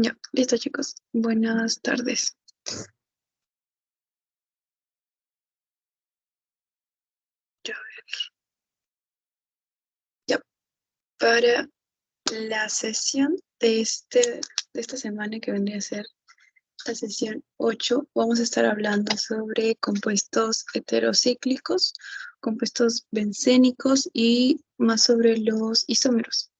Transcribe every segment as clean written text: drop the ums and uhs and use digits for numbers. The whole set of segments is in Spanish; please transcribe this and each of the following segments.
Ya, listo chicos. Buenas tardes. Ya, ya, para la sesión de esta semana que vendría a ser la sesión 8, vamos a estar hablando sobre compuestos heterocíclicos, compuestos bencénicos y más sobre los isómeros.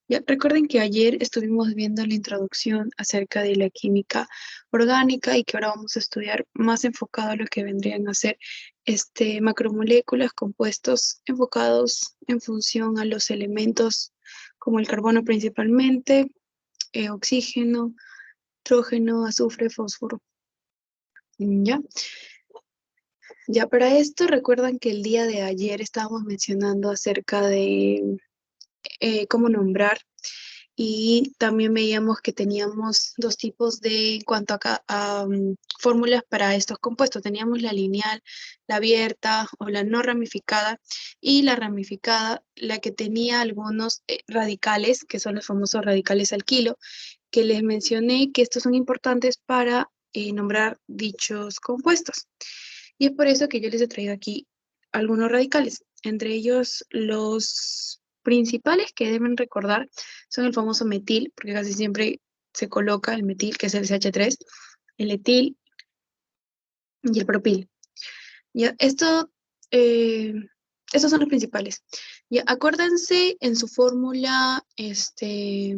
Ya, recuerden que ayer estuvimos viendo la introducción acerca de la química orgánica y que ahora vamos a estudiar más enfocado a lo que vendrían a ser macromoléculas, compuestos enfocados en función a los elementos como el carbono principalmente, oxígeno, nitrógeno, azufre, fósforo. ¿Ya? Ya para esto recuerdan que el día de ayer estábamos mencionando acerca de cómo nombrar. Y también veíamos que teníamos dos tipos en cuanto a fórmulas para estos compuestos. Teníamos la lineal, la abierta o la no ramificada, y la ramificada, la que tenía algunos radicales, que son los famosos radicales alquilo, que les mencioné que estos son importantes para nombrar dichos compuestos. Y es por eso que yo les he traído aquí algunos radicales, entre ellos los principales que deben recordar son el famoso metil, porque casi siempre se coloca el metil, que es el CH3, el etil y el propil. Ya, estos son los principales. Ya, acuérdense en su fórmula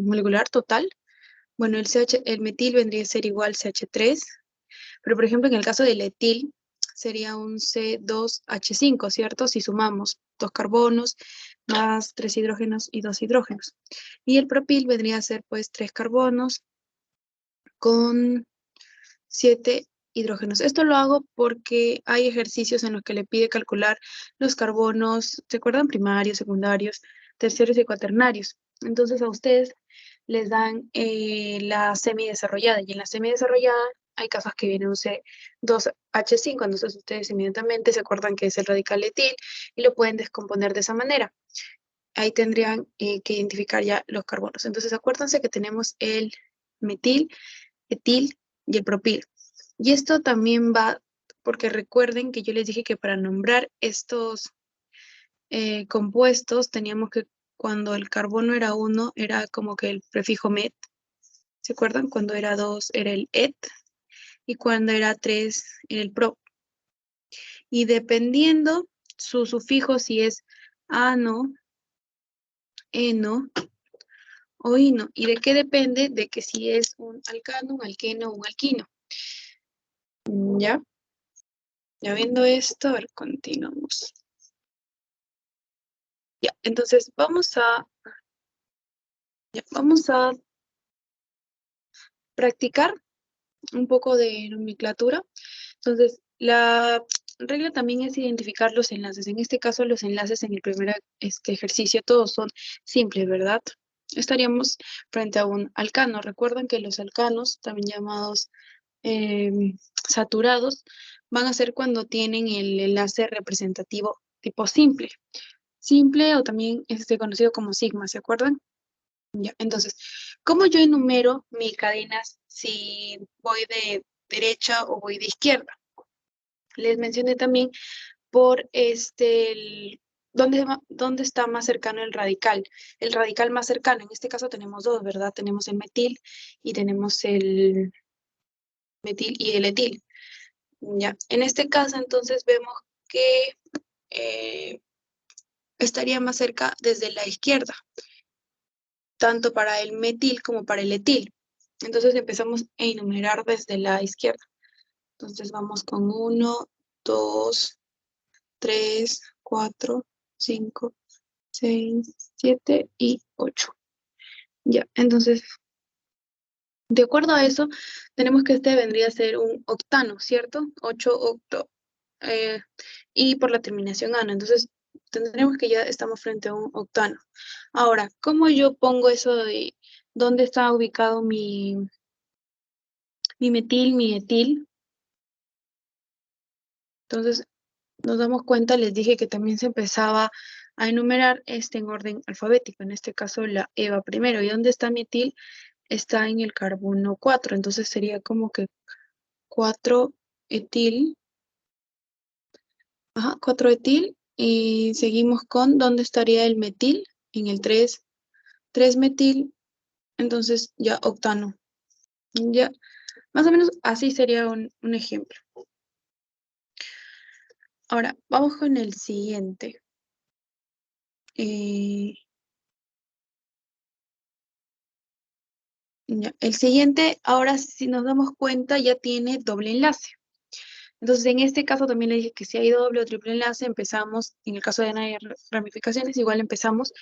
molecular total. Bueno, el metil vendría a ser igual CH3, pero por ejemplo en el caso del etil sería un C2H5, ¿cierto? Si sumamos 2 carbonos más 3 hidrógenos y 2 hidrógenos. Y el propil vendría a ser pues 3 carbonos con 7 hidrógenos. Esto lo hago porque hay ejercicios en los que le pide calcular los carbonos, ¿se acuerdan? Primarios, secundarios, terciarios y cuaternarios. Entonces a ustedes les dan la semidesarrollada, y en la semidesarrollada hay casos que viene un C2H5, entonces ustedes inmediatamente se acuerdan que es el radical etil y lo pueden descomponer de esa manera. Ahí tendrían que identificar ya los carbonos. Entonces acuérdense que tenemos el metil, etil y el propil. Y esto también va, porque recuerden que yo les dije que para nombrar estos compuestos teníamos que, cuando el carbono era 1, era como que el prefijo met. ¿Se acuerdan? Cuando era 2 era el et y cuando era 3 era el pro. Y dependiendo su sufijo, si es ano, eno o ino. ¿Y de qué depende? De que si es un alcano, un alqueno o un alquino. ¿Ya? Ya viendo esto, a ver, continuamos. Ya, entonces vamos a practicar un poco de nomenclatura. Entonces, la regla también es identificar los enlaces. En este caso, los enlaces en el primer ejercicio todos son simples, ¿verdad? Estaríamos frente a un alcano. Recuerden que los alcanos, también llamados saturados, van a ser cuando tienen el enlace representativo tipo simple. Simple o también conocido como sigma, ¿se acuerdan? Ya, entonces, ¿cómo yo enumero mis cadenas si voy de derecha o voy de izquierda? Les mencioné también por ¿dónde está más cercano el radical? El radical más cercano, en este caso tenemos dos, ¿verdad? Tenemos el metil y tenemos el metil y el etil. Ya, en este caso entonces vemos que estaría más cerca desde la izquierda, tanto para el metil como para el etil. Entonces empezamos a enumerar desde la izquierda. Entonces vamos con 1, 2, 3, 4, 5, 6, 7 y 8. Ya, entonces, de acuerdo a eso, tenemos que este vendría a ser un octano, ¿cierto? 8 octo. eh, y por la terminación ano. Entonces, tendremos que ya estamos frente a un octano. Ahora, ¿cómo yo pongo eso de dónde está ubicado mi metil, mi etil? Entonces, nos damos cuenta, les dije que también se empezaba a enumerar en orden alfabético, en este caso la EVA primero. ¿Y dónde está mi etil? está en el carbono 4, entonces sería como que 4 etil, 4 etil, y seguimos con, ¿dónde estaría el metil? En el 3, 3 metil, entonces ya octano. Ya, más o menos así sería un ejemplo. Ahora, vamos con el siguiente. Ya, el siguiente, ahora si nos damos cuenta, ya tiene doble enlace. Entonces, en este caso también le dije que si hay doble o triple enlace, empezamos, en el caso de no hay ramificaciones, igual empezamos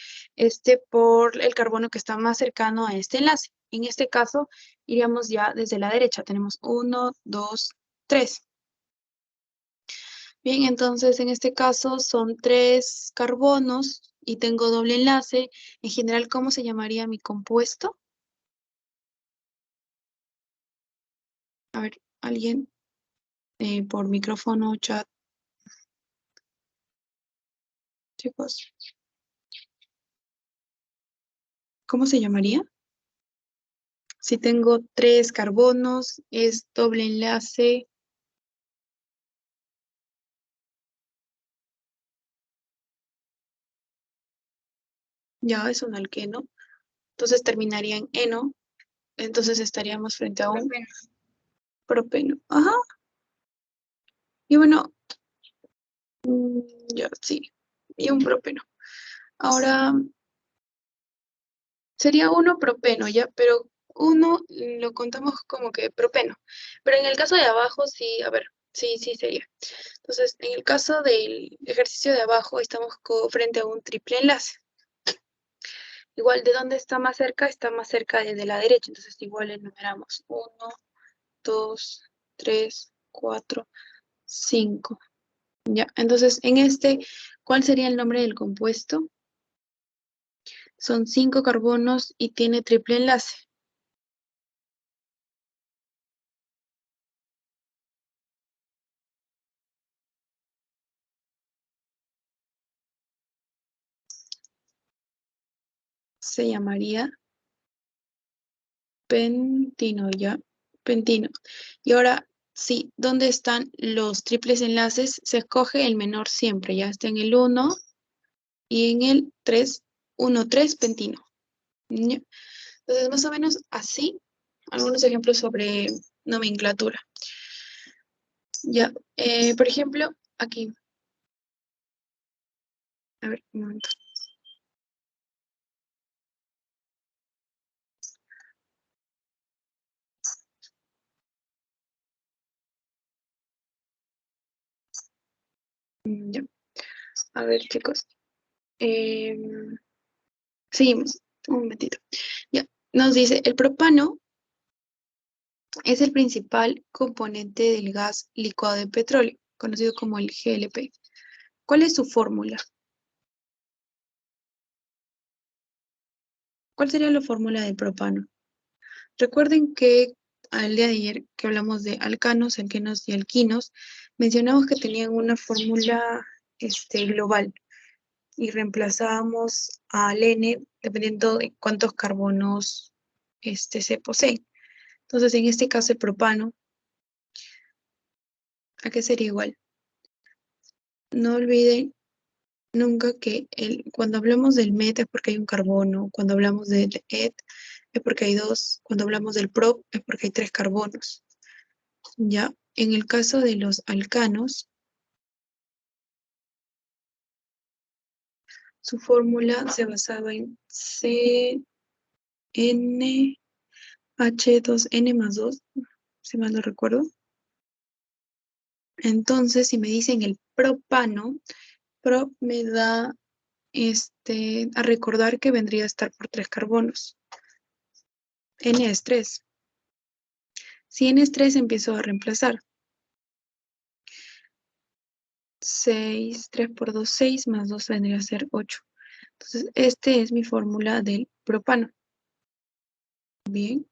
por el carbono que está más cercano a este enlace. En este caso, iríamos ya desde la derecha. Tenemos 1, 2, 3. Bien, entonces en este caso son 3 carbonos y tengo doble enlace. En general, ¿cómo se llamaría mi compuesto? A ver, alguien por micrófono, chat, chicos. ¿Cómo se llamaría? Si tengo 3 carbonos, es doble enlace. Ya es un alqueno. Entonces terminaría en eno. Entonces estaríamos frente a un propeno. Ajá. Y bueno, ya sí. Y un propeno. Ahora sería uno propeno, ya, pero uno lo contamos como que propeno. Pero en el caso de abajo, sí, a ver, sí, sí sería. Entonces, en el caso del ejercicio de abajo, estamos frente a un triple enlace. Igual, ¿de dónde está más cerca? Está más cerca desde la derecha. Entonces, igual enumeramos 1, 2, 3, 4, 5. Ya, entonces, ¿cuál sería el nombre del compuesto? Son 5 carbonos y tiene triple enlace. Se llamaría pentino, ya, pentino. Y ahora, sí, ¿dónde están los triples enlaces? Se escoge el menor siempre, ya está en el 1 y en el 3, 1, 3, pentino. Ya. Entonces, más o menos así, algunos ejemplos sobre nomenclatura. Ya, por ejemplo, aquí, a ver, un momento. Ya, a ver, chicos. Seguimos, un momentito. Ya, nos dice, el propano es el principal componente del gas licuado de petróleo, conocido como el GLP. ¿Cuál es su fórmula? ¿Cuál sería la fórmula del propano? Recuerden que al día de ayer que hablamos de alcanos, alquenos y alquinos, mencionamos que tenían una fórmula global y reemplazábamos al N dependiendo de cuántos carbonos se poseen. Entonces, en este caso, el propano, ¿a qué sería igual? No olviden nunca que cuando hablamos del met es porque hay un carbono, cuando hablamos del et es porque hay 2, cuando hablamos del prop es porque hay 3 carbonos. Ya, en el caso de los alcanos, su fórmula se basaba en CnH2n más 2, si mal no recuerdo. Entonces, si me dicen el propano, prop me da a recordar que vendría a estar por 3 carbonos. N es 3. Si N es 3, empiezo a reemplazar. 6, 3 por 2, 6, más 2 vendría a ser 8. Entonces, es mi fórmula del propano. Bien.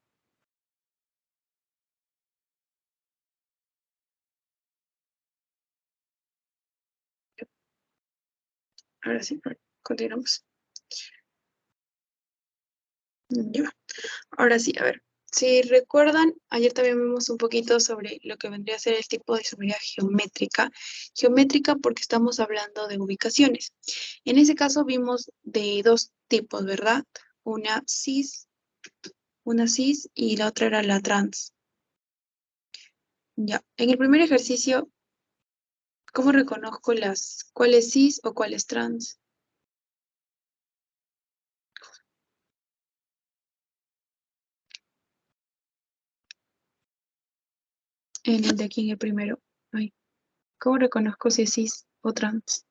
Ahora sí, continuamos. Ya. Ahora sí, a ver. Si recuerdan, ayer también vimos un poquito sobre lo que vendría a ser el tipo de isomería geométrica. Geométrica porque estamos hablando de ubicaciones. En ese caso vimos de dos tipos, ¿verdad? Una cis, una cis y la otra era la trans. Ya. En el primer ejercicio, ¿cómo reconozco cuál es cis o cuál es trans? En el de aquí, en el primero. Ay, ¿cómo reconozco si es cis o trans?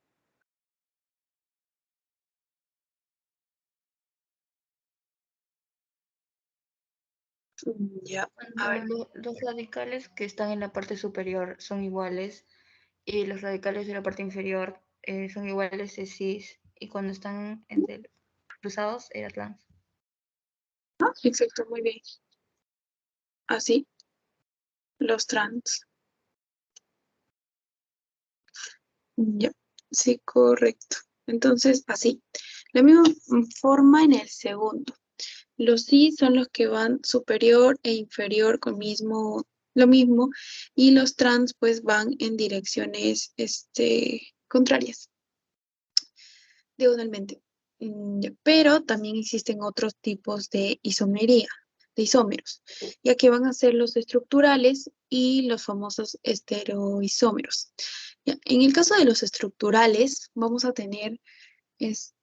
Ya, a ver. Los radicales que están en la parte superior son iguales y los radicales de la parte inferior son iguales de cis y cuando están cruzados era trans. Ah, exacto, muy bien. Así, los trans. Ya, sí, correcto. Entonces, así. La misma forma en el segundo. Los sí son los que van superior e inferior con lo mismo, y los trans pues van en direcciones contrarias, diagonalmente. Ya. Pero también existen otros tipos de isomería, de isómeros, ya que van a ser los estructurales y los famosos estereoisómeros. Ya. En el caso de los estructurales, vamos a tener estos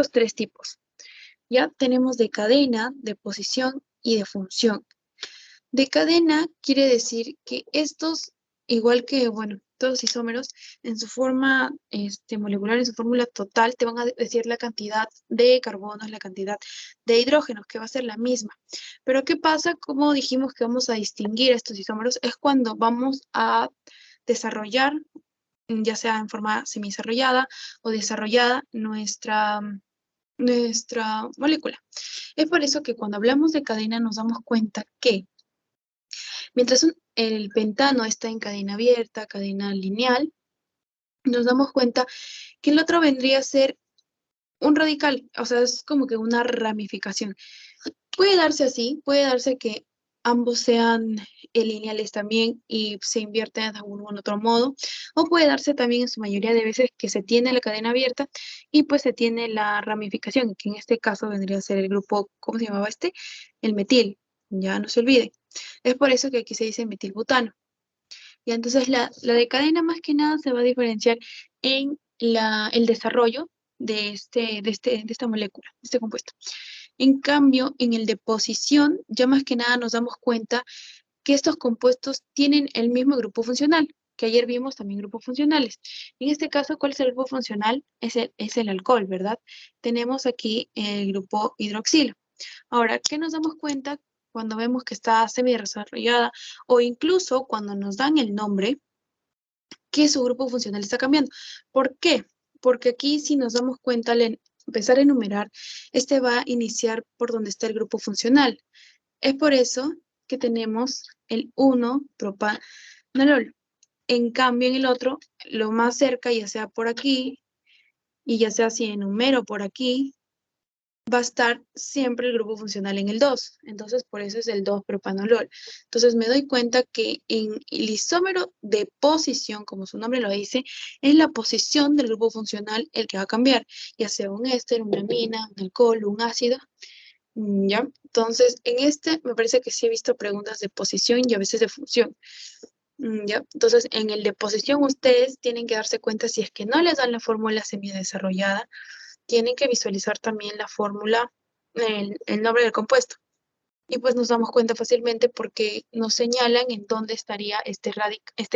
tres tipos. Ya tenemos de cadena, de posición y de función. De cadena quiere decir que estos, igual que, bueno, todos los isómeros, en su forma molecular, en su fórmula total, te van a decir la cantidad de carbonos, la cantidad de hidrógenos, que va a ser la misma. Pero ¿qué pasa? Como dijimos que vamos a distinguir estos isómeros, es cuando vamos a desarrollar, ya sea en forma semidesarrollada o desarrollada, nuestra molécula. Es por eso que cuando hablamos de cadena nos damos cuenta que mientras el pentano está en cadena abierta, cadena lineal, nos damos cuenta que el otro vendría a ser un radical, o sea, es como que una ramificación. Puede darse así, puede darse que ambos sean lineales también y se invierten de algún u otro modo, o puede darse también en su mayoría de veces que se tiene la cadena abierta y pues se tiene la ramificación, que en este caso vendría a ser el grupo, ¿cómo se llamaba este? El metil, ya no se olvide. Es por eso que aquí se dice metilbutano. Y entonces la de cadena más que nada se va a diferenciar en el desarrollo de esta molécula, de este compuesto. En cambio, en el de posición, ya más que nada nos damos cuenta que estos compuestos tienen el mismo grupo funcional, que ayer vimos también grupos funcionales. En este caso, ¿cuál es el grupo funcional? Es el alcohol, ¿verdad? Tenemos aquí el grupo hidroxilo. Ahora, ¿qué nos damos cuenta cuando vemos que está semi-desarrollada o incluso cuando nos dan el nombre que su grupo funcional está cambiando? ¿Por qué? Porque aquí si nos damos cuenta al empezar a enumerar, este va a iniciar por donde está el grupo funcional. Es por eso que tenemos el 1-propanolol. En cambio, en el otro, lo más cerca, ya sea por aquí, y ya sea si enumero por aquí, va a estar siempre el grupo funcional en el 2. Entonces, por eso es el 2-propanolol. Entonces, me doy cuenta que en el isómero de posición, como su nombre lo dice, es la posición del grupo funcional el que va a cambiar, ya sea un éster, una amina, un alcohol, un ácido. ¿Ya? Entonces, en este me parece que sí he visto preguntas de posición y a veces de función. ¿Ya? Entonces, en el de posición ustedes tienen que darse cuenta si es que no les dan la fórmula semidesarrollada, tienen que visualizar también la fórmula, el nombre del compuesto. Y pues nos damos cuenta fácilmente porque nos señalan en dónde estaría este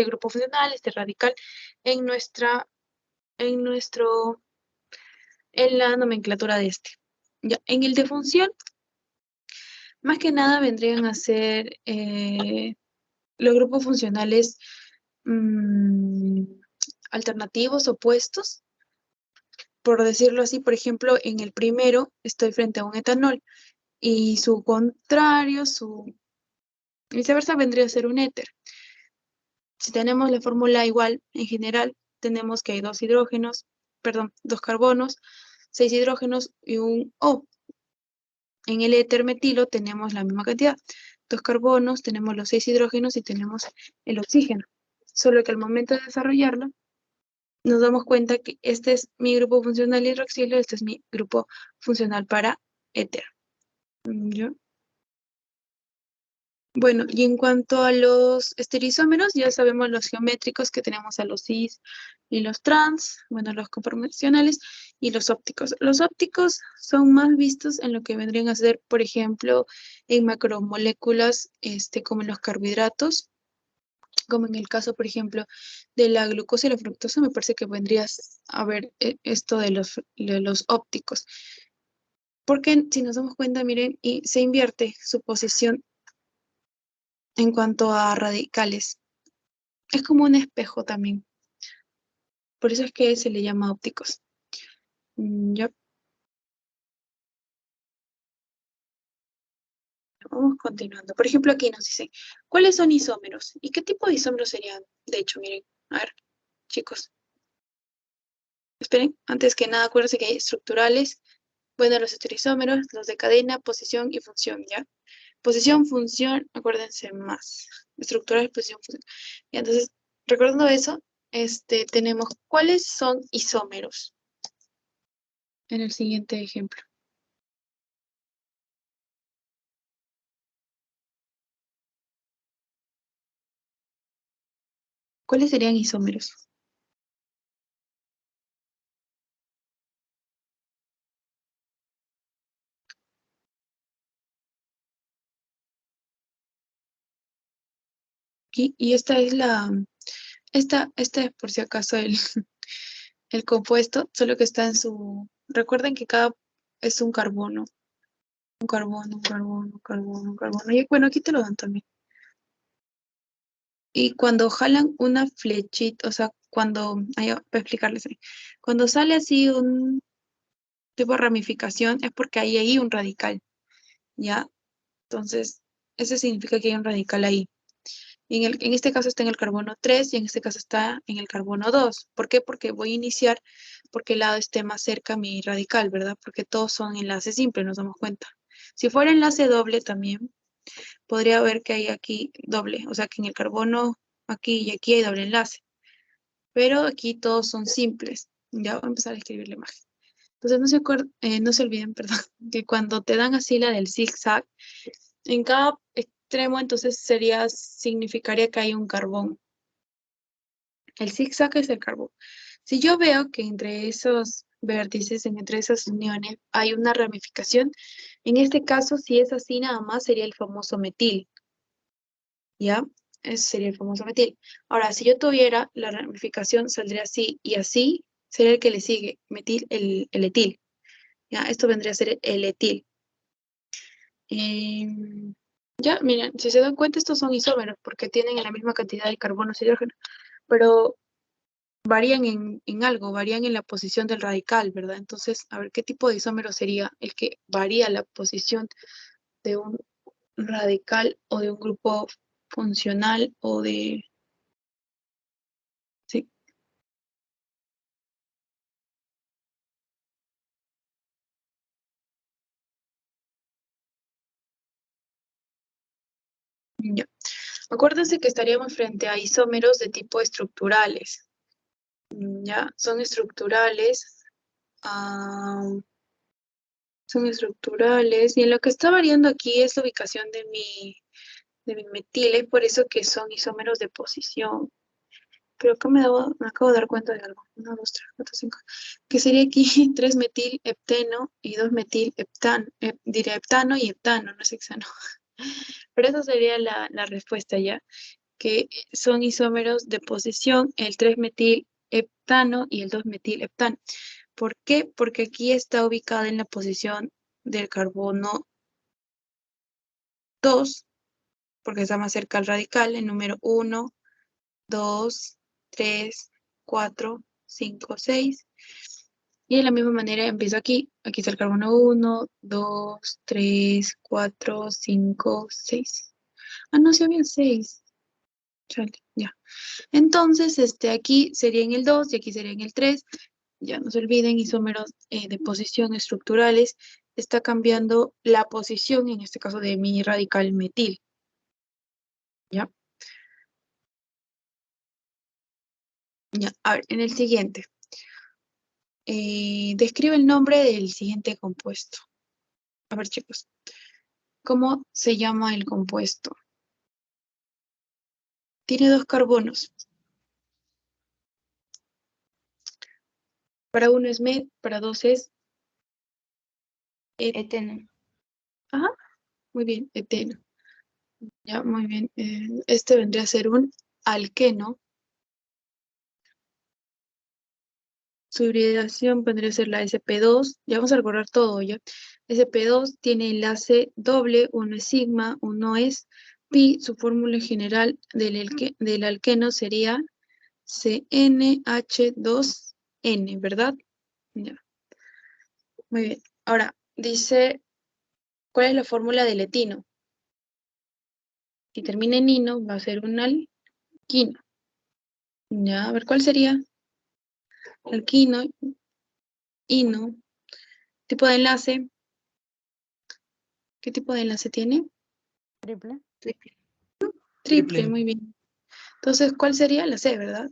grupo funcional, este radical, en en nuestro, en la nomenclatura de este. Ya, en el de función, más que nada vendrían a ser los grupos funcionales mm, alternativos, opuestos, por decirlo así. Por ejemplo, en el primero estoy frente a un etanol y su contrario, su viceversa, vendría a ser un éter. Si tenemos la fórmula igual en general, tenemos que hay dos hidrógenos, perdón, dos carbonos, 6 hidrógenos y un O. En el éter metilo tenemos la misma cantidad. 2 carbonos, tenemos los 6 hidrógenos y tenemos el oxígeno. Solo que al momento de desarrollarlo, nos damos cuenta que este es mi grupo funcional hidroxilo, este es mi grupo funcional para éter. ¿Ya? Bueno, y en cuanto a los estereisómeros, ya sabemos los geométricos que tenemos a los cis y los trans, bueno, los conformacionales y los ópticos. Los ópticos son más vistos en lo que vendrían a ser, por ejemplo, en macromoléculas, como en los carbohidratos, como en el caso, por ejemplo, de la glucosa y la fructosa, me parece que vendrías a ver esto de los ópticos. Porque si nos damos cuenta, miren, y se invierte su posición en cuanto a radicales. Es como un espejo también. Por eso es que se le llama ópticos. Ya, vamos continuando. Por ejemplo, aquí nos dicen, ¿cuáles son isómeros? ¿Y qué tipo de isómeros serían? De hecho, miren, a ver, chicos. Esperen, antes que nada, acuérdense que hay estructurales. Bueno, los estereoisómeros, los de cadena, posición y función, ¿ya? Posición, función, acuérdense más. Estructurales, posición, función. Y entonces, recordando eso, tenemos cuáles son isómeros en el siguiente ejemplo. ¿Cuáles serían isómeros? Y esta es esta es por si acaso el compuesto, solo que está en su, recuerden que cada es un carbono, un carbono, un carbono, un carbono, un carbono. Y bueno, aquí te lo dan también. Y cuando jalan una flechita, o sea, para explicarles ahí, cuando sale así un tipo de ramificación, es porque hay ahí un radical, ¿ya? Entonces, eso significa que hay un radical ahí. En este caso está en el carbono 3 y en este caso está en el carbono 2. ¿Por qué? Porque voy a iniciar porque el lado esté más cerca a mi radical, ¿verdad? Porque todos son enlaces simples, nos damos cuenta. Si fuera enlace doble también, podría ver que hay aquí doble, o sea que en el carbono aquí y aquí hay doble enlace. Pero aquí todos son simples. Ya voy a empezar a escribir la imagen. Entonces no se olviden, perdón, que cuando te dan así la del zigzag, en cada extremo entonces significaría que hay un carbón. El zigzag es el carbón. Si yo veo que entre esos vértices, entre esas uniones, hay una ramificación, en este caso, si es así nada más, sería el famoso metil, ¿ya? Ese sería el famoso metil. Ahora, si yo tuviera la ramificación, saldría así y así, sería el que le sigue, metil, el etil, ¿ya? Esto vendría a ser el etil. Ya, miren, si se dan cuenta, estos son isómeros porque tienen la misma cantidad de carbono y hidrógeno, pero varían en algo, varían en la posición del radical, ¿verdad? Entonces, a ver, ¿qué tipo de isómero sería el que varía la posición de un radical o de un grupo funcional o de... Sí, ya. Acuérdense que estaríamos frente a isómeros de tipo estructurales, ¿ya? Son estructurales, ah, son estructurales, y en lo que está variando aquí es la ubicación de mi metil, es por eso que son isómeros de posición. Creo que me acabo de dar cuenta de algo. 1, 2, 3, 4, 5. Que sería aquí 3-metil hepteno y 2-metil heptano. Diré heptano y heptano, no es hexano. Pero esa sería la respuesta ya. Que son isómeros de posición el 3-metil heptano y el 2-metil heptano. ¿Por qué? Porque aquí está ubicada en la posición del carbono 2, porque está más cerca al radical, el número 1, 2, 3, 4, 5, 6. Y de la misma manera empiezo aquí. Aquí está el carbono 1, 2, 3, 4, 5, 6. Ah, no, sí había 6. Chale, ya. Entonces, aquí sería en el 2 y aquí sería en el 3. Ya no se olviden, isómeros de posición estructurales. está cambiando la posición, en este caso de mi radical metil. ¿Ya? Ya, a ver, en el siguiente. Describe el nombre del siguiente compuesto. A ver, chicos. ¿Cómo se llama el compuesto? Tiene 2 carbonos. Para uno es met, para 2 es Eteno. Ajá, muy bien, eteno. Ya, muy bien. Este vendría a ser un alqueno. Su hibridación vendría a ser la sp2. Ya vamos a recordar todo, ¿ya? sp2 tiene enlace doble, uno es sigma, uno es pi. Su fórmula general del alqueno sería CnH2n, ¿verdad? Ya, muy bien. Ahora, dice, ¿cuál es la fórmula del etino? Si termina en ino, va a ser un alquino. Ya, a ver, ¿cuál sería? Alquino, ino. Tipo de enlace. ¿Qué tipo de enlace tiene? Triple. Triple, muy bien. Entonces, ¿cuál sería? La C, ¿verdad?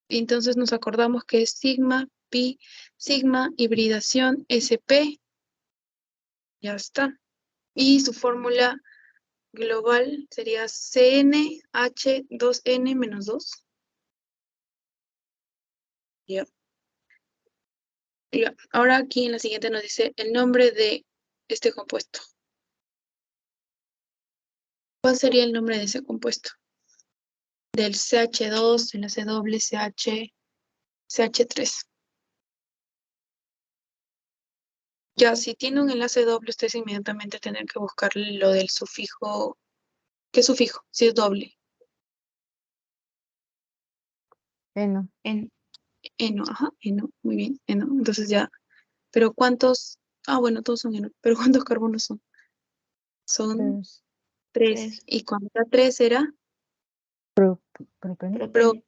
Y entonces nos acordamos que es sigma, pi, sigma, hibridación, sp. Ya está. Y su fórmula global sería CnH2n-2. Ya. Ya. Ahora aquí en la siguiente nos dice el nombre de este compuesto. ¿Cuál sería el nombre de ese compuesto? Del CH2, enlace doble, CH3. Ya, si tiene un enlace doble, ustedes inmediatamente tienen que buscar lo del sufijo. ¿Qué sufijo? Si es doble. Eno. Eno, ajá, eno, muy bien, eno. Entonces ya, pero ¿cuántos? Ah, bueno, todos son eno, pero ¿cuántos carbonos son? Son 3. Tres. Y cuando era 3 era Propeno. Propeno.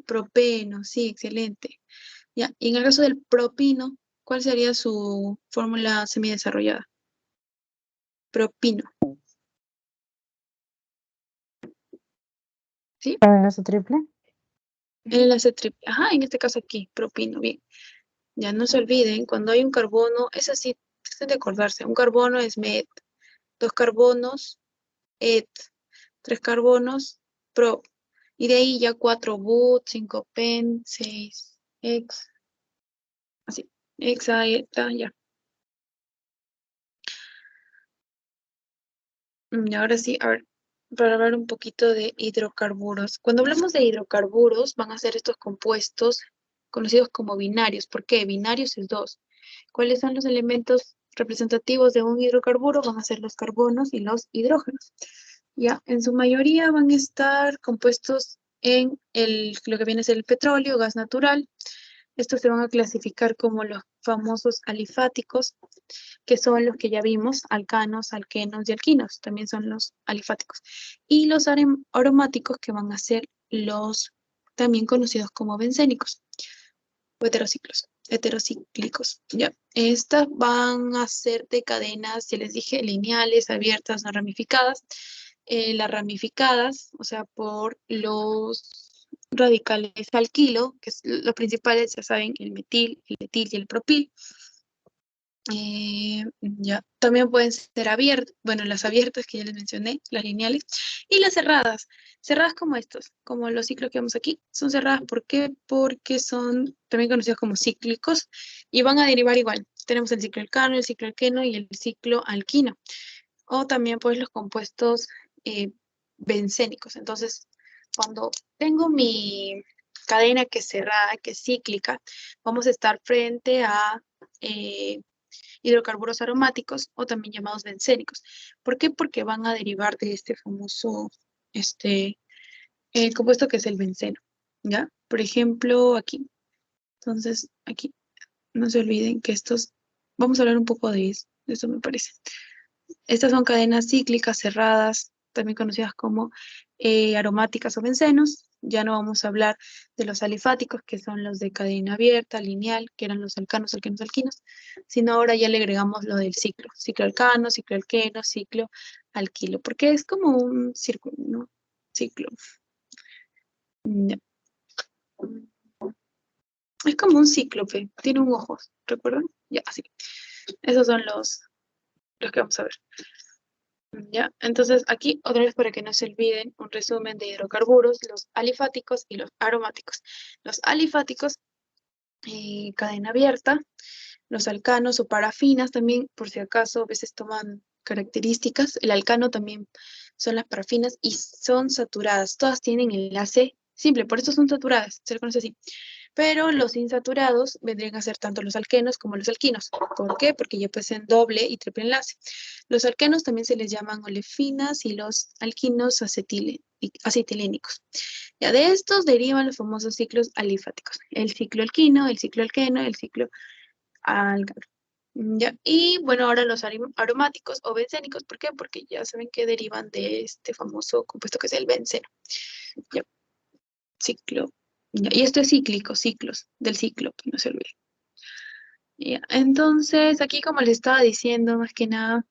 propeno, sí, excelente. Ya, y en el caso del propino, ¿cuál sería su fórmula semidesarrollada? Propino, ¿sí? ¿Para enlace triple? El enlace triple, ajá, en este caso aquí, propino, bien. Ya no se olviden, cuando hay un carbono, es así, tienen de acordarse, un carbono es met, 2 carbonos, et, 3 carbonos, pro, y de ahí ya 4 but, 5 pen, 6 ex, así, hexa, eta, ya. Y ahora sí, a ver, para hablar un poquito de hidrocarburos. Cuando hablamos de hidrocarburos, van a ser estos compuestos conocidos como binarios. ¿Por qué? Binarios es 2. ¿Cuáles son los elementos representativos de un hidrocarburo? Van a ser los carbonos y los hidrógenos. Ya, en su mayoría van a estar compuestos en lo que viene a ser el petróleo, gas natural. Estos se van a clasificar como los famosos alifáticos, que son los que ya vimos, alcanos, alquenos y alquinos, también son los alifáticos. Y los aromáticos, que van a ser los también conocidos como bencénicos o heterocíclicos. Ya. Estas van a ser de cadenas, ya les dije, lineales, abiertas, no ramificadas. Las ramificadas, o sea, por los radicales alquilo, que es los principales, ya saben, el metil, el etil y el propil. Ya, también pueden ser abiertas, bueno, las abiertas que ya les mencioné, las lineales, y las cerradas. Cerradas como estos, como los ciclos que vemos aquí, son cerradas. ¿Por qué? Porque son también conocidos como cíclicos y van a derivar igual. Tenemos el ciclo alcano, el ciclo alqueno y el ciclo alquino. O también pues los compuestos bencénicos. Entonces, cuando tengo mi cadena que es cerrada, que es cíclica, vamos a estar frente a hidrocarburos aromáticos o también llamados bencénicos. ¿Por qué? Porque van a derivar de este famoso compuesto que es el benceno. ¿Ya? Por ejemplo, aquí. Entonces, aquí, no se olviden que vamos a hablar un poco de eso me parece. Estas son cadenas cíclicas cerradas, también conocidas como aromáticas o bencenos. Ya no vamos a hablar de los alifáticos, que son los de cadena abierta, lineal, que eran los alcanos, alquenos, alquinos, sino ahora ya le agregamos lo del ciclo. Ciclo alcano, ciclo alqueno, ciclo alquilo, porque es como un círculo, ¿no? Ciclo. Ya. Es como un cíclope, tiene un ojo, ¿recuerdan? Ya, así. Esos son los que vamos a ver. Ya, entonces aquí otra vez para que no se olviden, un resumen de hidrocarburos, los alifáticos y los aromáticos. Los alifáticos, cadena abierta, los alcanos o parafinas también, por si acaso, a veces toman características. El alcano también son las parafinas y son saturadas. Todas tienen enlace simple, por eso son saturadas, se le conoce así. Pero los insaturados vendrían a ser tanto los alquenos como los alquinos. ¿Por qué? Porque ya poseen doble y triple enlace. Los alquenos también se les llaman olefinas y los alquinos acetilénicos. Ya de estos derivan los famosos ciclos alifáticos. El ciclo alquino, el ciclo alqueno, el ciclo alcano. Ya. Y bueno, ahora los aromáticos o bencénicos, ¿por qué? Porque ya saben que derivan de este famoso compuesto que es el benceno. Ya. Ciclo. Ya. Y esto es cíclico, ciclos del ciclo, que no se olvide. Ya. Entonces, aquí como les estaba diciendo, más que nada,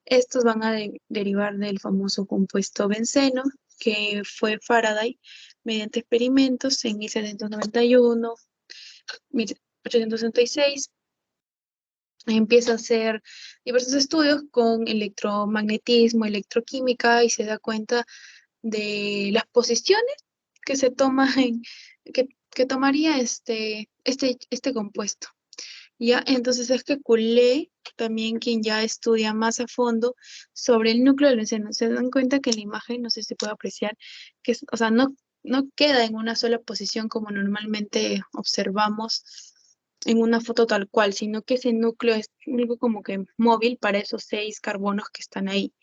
estos van a derivar del famoso compuesto benceno, que fue Faraday mediante experimentos en 1791, 1866. Empieza a hacer diversos estudios con electromagnetismo, electroquímica y se da cuenta de las posiciones que se toma que tomaría este compuesto. ¿Ya? Entonces es que Coulé, también quien ya estudia más a fondo sobre el núcleo del benceno, se dan cuenta que en la imagen, no sé si se puede apreciar, que o sea, no queda en una sola posición como normalmente observamos en una foto tal cual, sino que ese núcleo es algo como que móvil para esos 6 carbonos que están ahí.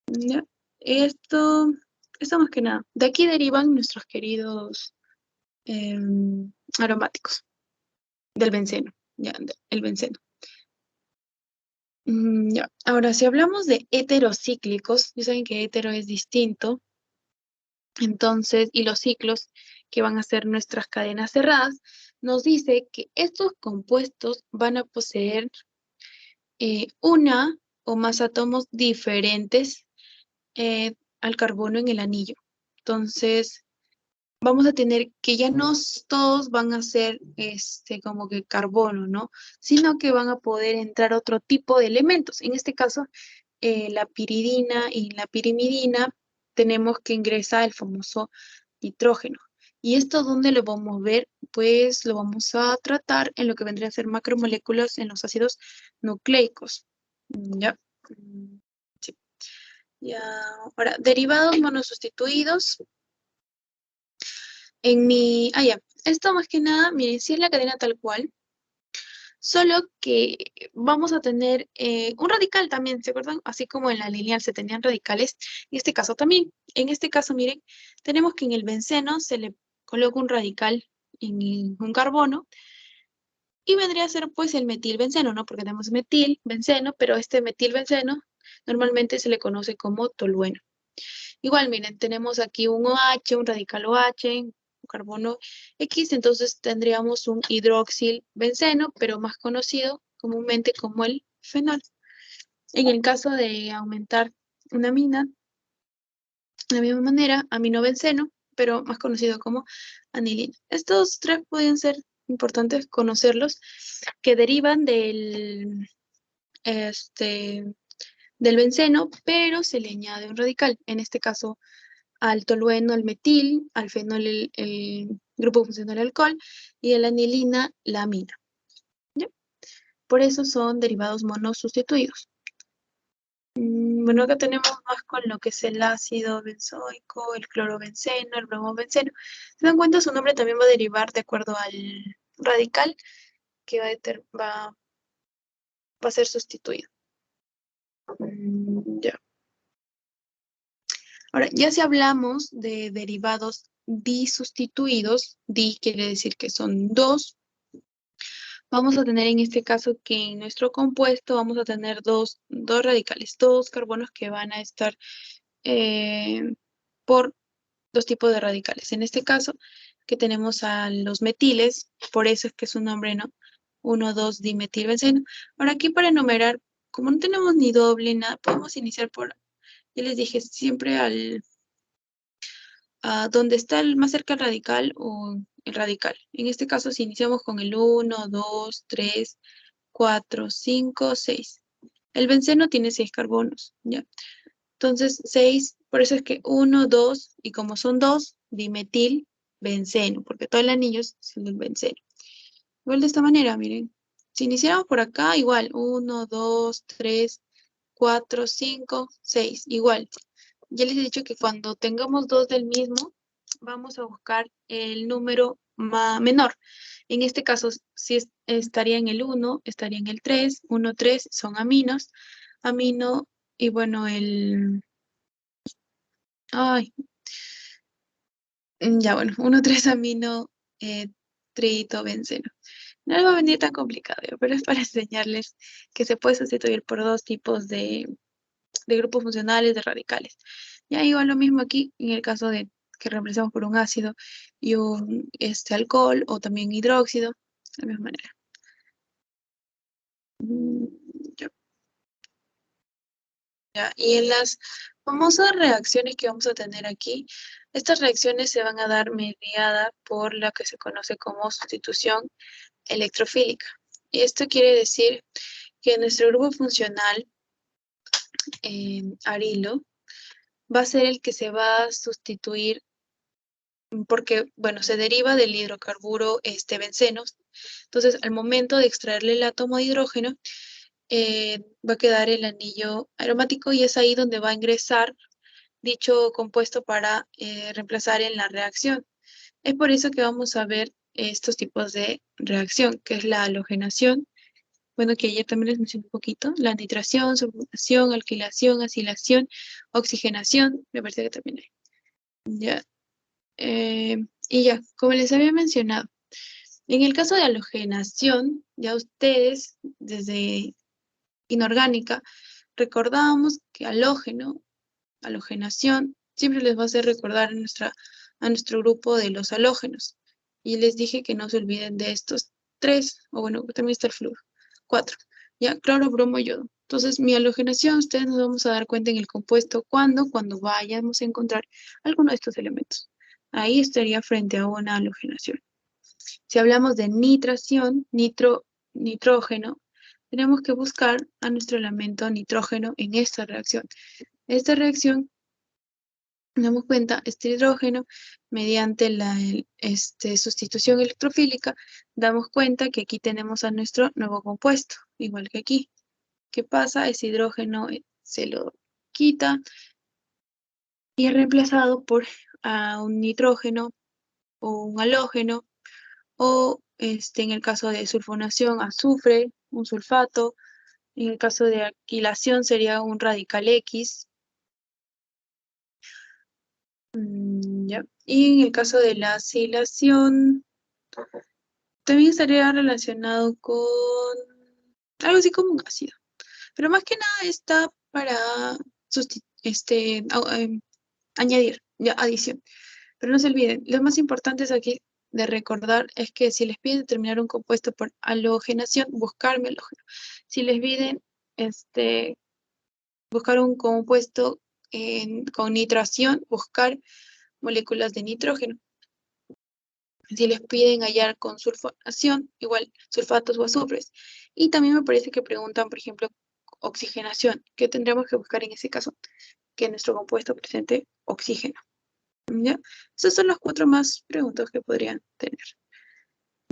¿Ya? Esto más que nada. De aquí derivan nuestros queridos aromáticos del benceno, ya, el benceno. Ya. Ahora, si hablamos de heterocíclicos, ya saben que hetero es distinto, entonces, y los ciclos que van a ser nuestras cadenas cerradas, nos dice que estos compuestos van a poseer una o más átomos diferentes al carbono en el anillo. Entonces, vamos a tener que ya no todos van a ser como que carbono, ¿no? Sino que van a poder entrar otro tipo de elementos. En este caso, la piridina y la pirimidina, tenemos que ingresar el famoso nitrógeno. ¿Y esto dónde lo vamos a ver? Pues lo vamos a tratar en lo que vendría a ser macromoléculas en los ácidos nucleicos. ¿Ya? Sí. Ya. Ahora, derivados monosustituidos. Ya. Esto más que nada, miren, si es la cadena tal cual, solo que vamos a tener un radical también, ¿se acuerdan? Así como en la lineal se tenían radicales, en este caso también. En este caso, miren, tenemos que en el benceno se le coloca un radical en un carbono y vendría a ser pues el metilbenceno, ¿no? Porque tenemos metil, benceno, pero este metilbenceno normalmente se le conoce como tolueno. Igual, miren, tenemos aquí un OH, un radical OH, un carbono X, entonces tendríamos un hidroxil benceno, pero más conocido comúnmente como el fenol. En el caso de aumentar una amina, de la misma manera, aminobenceno, pero más conocido como anilina. Estos tres pueden ser importantes conocerlos, que derivan del benceno, pero se le añade un radical. En este caso, al tolueno el metil, al fenol el grupo funcional alcohol y a la anilina la amina. ¿Ya? Por eso son derivados monosustituidos. Bueno, acá tenemos más con lo que es el ácido benzoico, el clorobenceno, el bromobenceno. Se dan cuenta, su nombre también va a derivar de acuerdo al radical que va a ser sustituido. Ya. Ahora, ya si hablamos de derivados disustituidos, di quiere decir que son dos. Vamos a tener en este caso que en nuestro compuesto vamos a tener dos radicales, dos carbonos que van a estar por dos tipos de radicales. En este caso, que tenemos a los metiles, por eso es que su nombre, ¿no? 1,2-dimetilbenceno. Ahora aquí para enumerar, como no tenemos ni doble, nada, podemos iniciar por, ya les dije, siempre a donde está el más cerca el radical o el radical. En este caso, si iniciamos con el 1, 2, 3, 4, 5, 6. El benceno tiene 6 carbonos, ¿ya? Entonces, 6, por eso es que 1, 2, y como son 2, dimetil benceno, porque todo el anillo es el benceno. Igual de esta manera, miren. Si iniciáramos por acá, igual, 1, 2, 3, 4, 5, 6, igual. Ya les he dicho que cuando tengamos dos del mismo, vamos a buscar el número menor. En este caso, si estaría en el 1, estaría en el 3, 1, 3 son aminos. Amino, y bueno, ay, ya bueno, 1, 3 amino, tritobenceno. No va a venir tan complicado, pero es para enseñarles que se puede sustituir por dos tipos de grupos funcionales, de radicales. Ya igual lo mismo aquí en el caso de que reemplazamos por un ácido y un alcohol o también hidróxido, de la misma manera. Ya. Ya, y en las famosas reacciones que vamos a tener aquí, estas reacciones se van a dar mediada por la que se conoce como sustitución electrofílica. Y esto quiere decir que nuestro grupo funcional, arilo, va a ser el que se va a sustituir porque, bueno, se deriva del hidrocarburo benceno. Entonces, al momento de extraerle el átomo de hidrógeno, va a quedar el anillo aromático y es ahí donde va a ingresar dicho compuesto para reemplazar en la reacción. Es por eso que vamos a ver estos tipos de reacción, que es la halogenación, bueno, que ayer también les mencioné un poquito, la nitración, sulfonación, alquilación, acilación, oxigenación, me parece que también hay. Ya. Y ya, como les había mencionado, en el caso de halogenación, ya ustedes, desde inorgánica, recordábamos que halógeno, halogenación, siempre les va a hacer recordar a nuestro grupo de los halógenos. Y les dije que no se olviden de estos tres, o bueno, también está el flúor, 4, ya, cloro, bromo, yodo. Entonces, mi halogenación, ustedes nos vamos a dar cuenta en el compuesto cuando vayamos a encontrar alguno de estos elementos. Ahí estaría frente a una halogenación. Si hablamos de nitración, nitrógeno, tenemos que buscar a nuestro elemento nitrógeno en esta reacción. Esta reacción, nos damos cuenta, este hidrógeno, mediante la sustitución electrofílica, damos cuenta que aquí tenemos a nuestro nuevo compuesto, igual que aquí. ¿Qué pasa? Ese hidrógeno se lo quita y es reemplazado por un nitrógeno o un halógeno, o en el caso de sulfonación, azufre, un sulfato. En el caso de alquilación sería un radical X. Ya. Y en el caso de la acilación, también estaría relacionado con algo así como un ácido. Pero más que nada está para añadir, ya, adición. Pero no se olviden, lo más importante es aquí de recordar es que si les piden determinar un compuesto por halogenación, buscar mi halógeno. Si les piden buscar un compuesto con nitración, buscar moléculas de nitrógeno. Si les piden hallar con sulfonación, igual sulfatos o azufres. Y también me parece que preguntan, por ejemplo, oxigenación. ¿Qué tendríamos que buscar en ese caso? Que nuestro compuesto presente oxígeno. ¿Ya? Esas son las 4 más preguntas que podrían tener.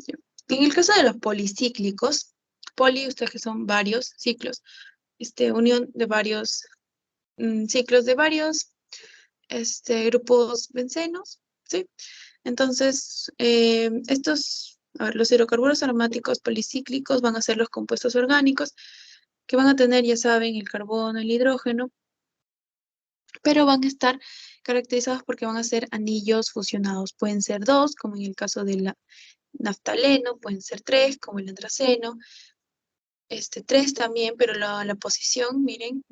¿Ya? En el caso de los policíclicos, poli, ustedes que son varios ciclos, unión de varios ciclos de varios grupos bencenos, ¿sí? Entonces, los hidrocarburos aromáticos policíclicos van a ser los compuestos orgánicos que van a tener, ya saben, el carbono, el hidrógeno, pero van a estar caracterizados porque van a ser anillos fusionados. Pueden ser 2, como en el caso del naftaleno, pueden ser 3, como el antraceno, 3 también, pero la posición, miren,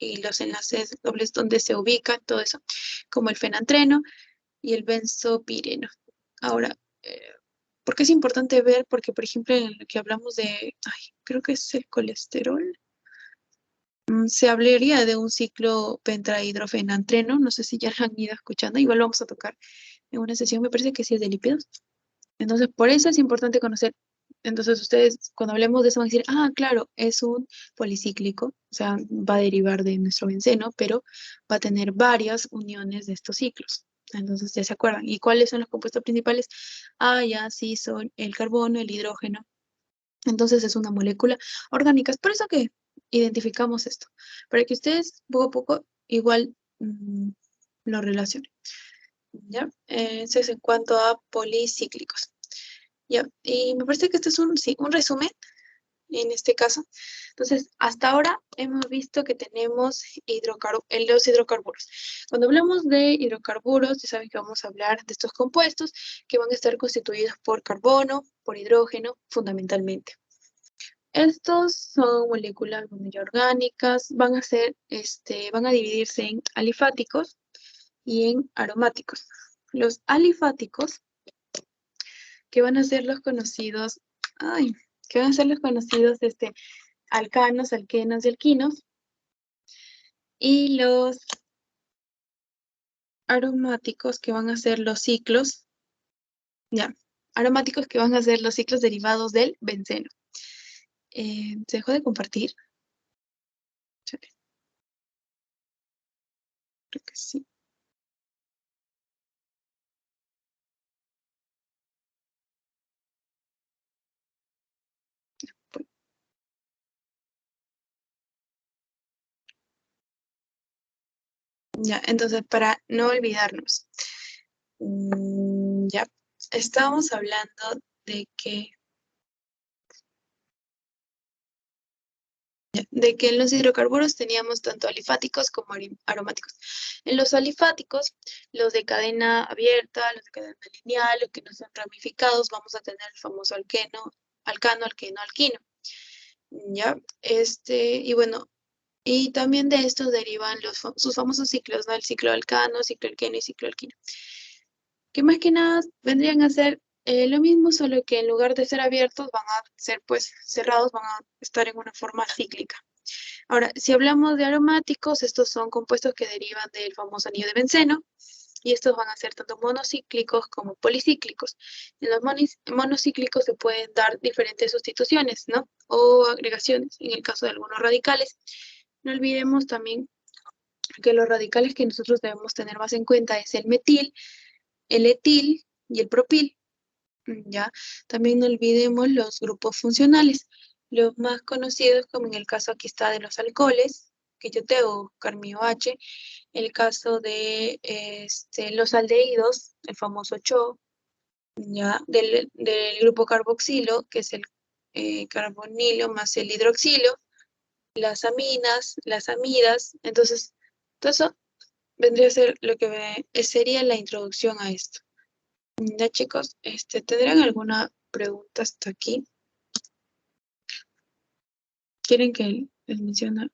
y los enlaces dobles donde se ubica todo eso, como el fenantreno. y el benzopireno. Ahora, ¿por qué es importante ver? Porque, por ejemplo, en lo que hablamos de, creo que es el colesterol, se hablaría de un ciclo pentrahidrofenantreno, no sé si ya lo han ido escuchando, igual lo vamos a tocar en una sesión, me parece que sí es de lípidos. Entonces, por eso es importante conocer. Entonces, ustedes, cuando hablemos de eso, van a decir, claro, es un policíclico, o sea, va a derivar de nuestro benceno, pero va a tener varias uniones de estos ciclos. Entonces, ya se acuerdan. ¿Y cuáles son los compuestos principales? Ya, sí, son el carbono, el hidrógeno. Entonces, es una molécula orgánica. Es por eso que identificamos esto, para que ustedes poco a poco igual lo relacionen. ¿Ya? Eso es en cuanto a policíclicos. Ya, y me parece que este es un resumen en este caso. Entonces, hasta ahora hemos visto que tenemos los hidrocarburos. Cuando hablamos de hidrocarburos, ya saben que vamos a hablar de estos compuestos que van a estar constituidos por carbono, por hidrógeno, fundamentalmente. Estos son moléculas ya orgánicas, van a dividirse en alifáticos y en aromáticos. Los alifáticos, que van a ser los conocidos, alcanos, alquenos y alquinos, y los aromáticos, que van a ser los ciclos, aromáticos que van a ser los ciclos derivados del benceno. ¿Se dejó de compartir? Creo que sí. Ya, entonces, para no olvidarnos, ya, estábamos hablando de que en los hidrocarburos teníamos tanto alifáticos como aromáticos. En los alifáticos, los de cadena abierta, los de cadena lineal, los que no son ramificados, vamos a tener el famoso alcano, alqueno, alquino. ¿Ya? Y bueno, y también de estos derivan sus famosos ciclos, ¿no? El ciclo alcano, ciclo alqueno y ciclo alquino. Que más que nada vendrían a ser lo mismo, solo que en lugar de ser abiertos, van a ser pues cerrados, van a estar en una forma cíclica. Ahora, si hablamos de aromáticos, estos son compuestos que derivan del famoso anillo de benceno, y estos van a ser tanto monocíclicos como policíclicos. En los monocíclicos se pueden dar diferentes sustituciones, ¿no? O agregaciones, en el caso de algunos radicales. No olvidemos también que los radicales que nosotros debemos tener más en cuenta es el metil, el etil y el propil. ¿Ya? También no olvidemos los grupos funcionales, los más conocidos, como en el caso aquí está de los alcoholes, que yo tengo carmio H, el caso de los aldehídos, el famoso CHO, ¿ya? Del grupo carboxilo, que es el carbonilo más el hidroxilo, las aminas, las amidas. Entonces, todo eso vendría a ser lo que sería la introducción a esto. Ya, chicos, ¿tendrán alguna pregunta hasta aquí? ¿Quieren que les mencione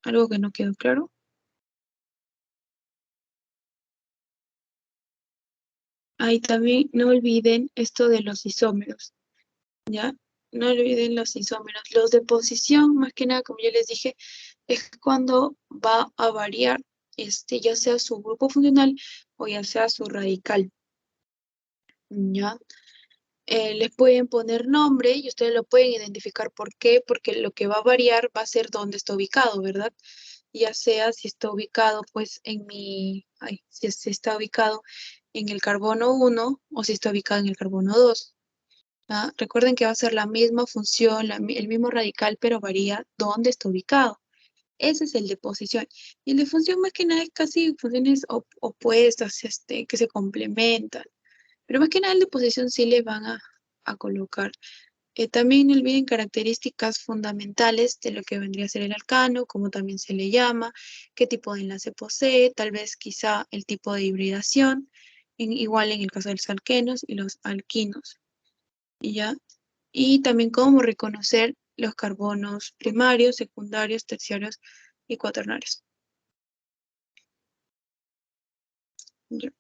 algo que no quedó claro? Ahí también no olviden esto de los isómeros, ¿ya? No olviden los isómeros. Los de posición, más que nada, como ya les dije, es cuando va a variar, ya sea su grupo funcional o ya sea su radical, ¿ya? Les pueden poner nombre y ustedes lo pueden identificar. ¿Por qué? Porque lo que va a variar va a ser dónde está ubicado, ¿verdad? Ya sea si está ubicado pues si está ubicado en el carbono 1 o si está ubicado en el carbono 2. ¿Ah? Recuerden que va a ser la misma función, el mismo radical, pero varía dónde está ubicado. Ese es el de posición. Y el de función más que nada es casi funciones opuestas, que se complementan. Pero más que nada el de posición sí le van a colocar. También no olviden características fundamentales de lo que vendría a ser el alcano, como también se le llama, qué tipo de enlace posee, tal vez quizá el tipo de hibridación, igual en el caso de los alquenos y los alquinos. ¿Ya? Y también cómo reconocer los carbonos primarios, secundarios, terciarios y cuaternarios. Ya.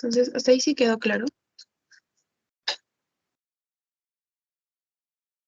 Entonces, hasta ahí sí quedó claro.